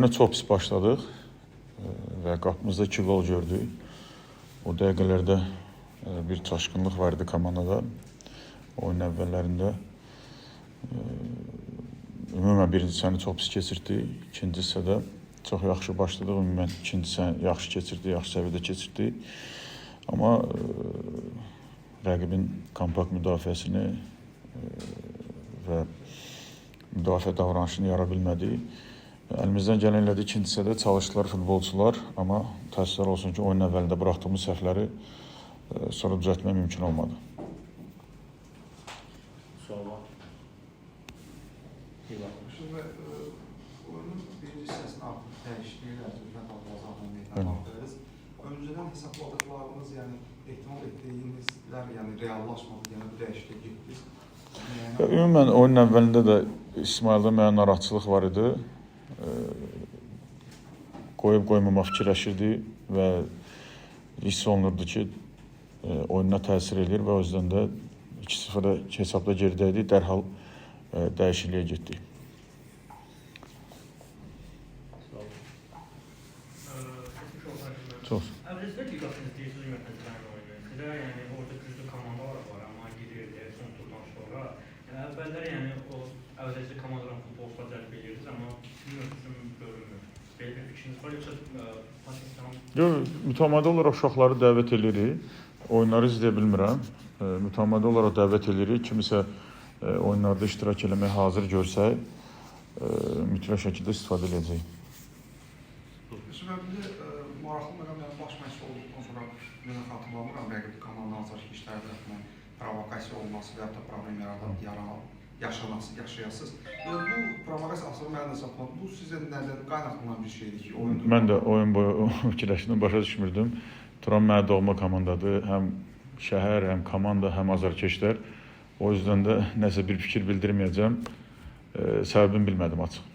Oyuna çox pis başladıq və qapımızda 2 gol gördük. O dəqiqələrdə bir çaşqınlıq var idi komandada. Oyun əvvəllərində ümumən birinci hissəni çox pis keçirdik. İkinci hissədə çox yaxşı başladıq. Ümumən ikinci hissəni yaxşı keçirdik, yaxşı səviyyədə keçirdik. Amma rəqibin kompakt müdafiəsini və müdafiə davranışını yara bilmədik. Əlimizdən gələn elədi ikinci hissədə çalışdılar futbolçular, amma təəssüflər olsun ki, oyun əvvəlində buraxdığımız səhvləri sonra düzəltmək mümkün olmadı. Sual. Şimdi oyunun birinci hissəsini artıq dəyişikliklər, Zülfət Abdulazadın meydana qaldırırız. Öncədən hesabladıqlarınız, yəni ehtimal etdiyinizlər, yəni reallaşmadı, yəni bu dəyişiklik getdiniz. Ümumən oyunun əvvəlində də İsmaildə müəyyən narahatçılıq var idi. Qoyub-qoymamaq fikirləşirdi və hiss olunurdu ki, oyuna təsir edir və o yüzden də 2-0 hesabda geridəydik, dərhal dəyişikliyə getdik. Çox. Əvvəlcədə liqasını istəyirsiniz ümumiyyətlə oyunu. Sizə yəni orada güclü komandalar var, amma gidirdi son turdan sonra. Yəni əvvəllər yəni o əvvəlcədə komandaların futbolçular cəlb edirdiniz, amma sizin görünmür. Belə bir fikriniz var, yoxsa potensial? Yox, mütəmadi olaraq uşaqları dəvət edirik. Oyunları izləyə bilmirəm. Mütəmadi olaraq dəvət edirik. Kimisə oyunlarda iştirak eləməyə hazır görsək, mütləq şəkildə istifadə edəcəyik. Səbəbində maraqlı məqam, yəni baş məşqçi olduqdan sonra mən xatırlamıram, rəqib komandanın işləri tərəfindən provokasiya olması və ya da problem yaşayasınız. Bu provokasiya asılı mənə nəzərdə bu sizə nədən qaynaqlanan bir şeydir ki, oyunda? Mən də oyun boyu fikirləşdim, başa düşmürdüm. Turan mənim doğma komandadır. Həm şəhər, həm komanda, həm azarkeşlər. O yüzden də nəsə bir fikir bildirməyəcəm. Səbəbini bilmədim açıq.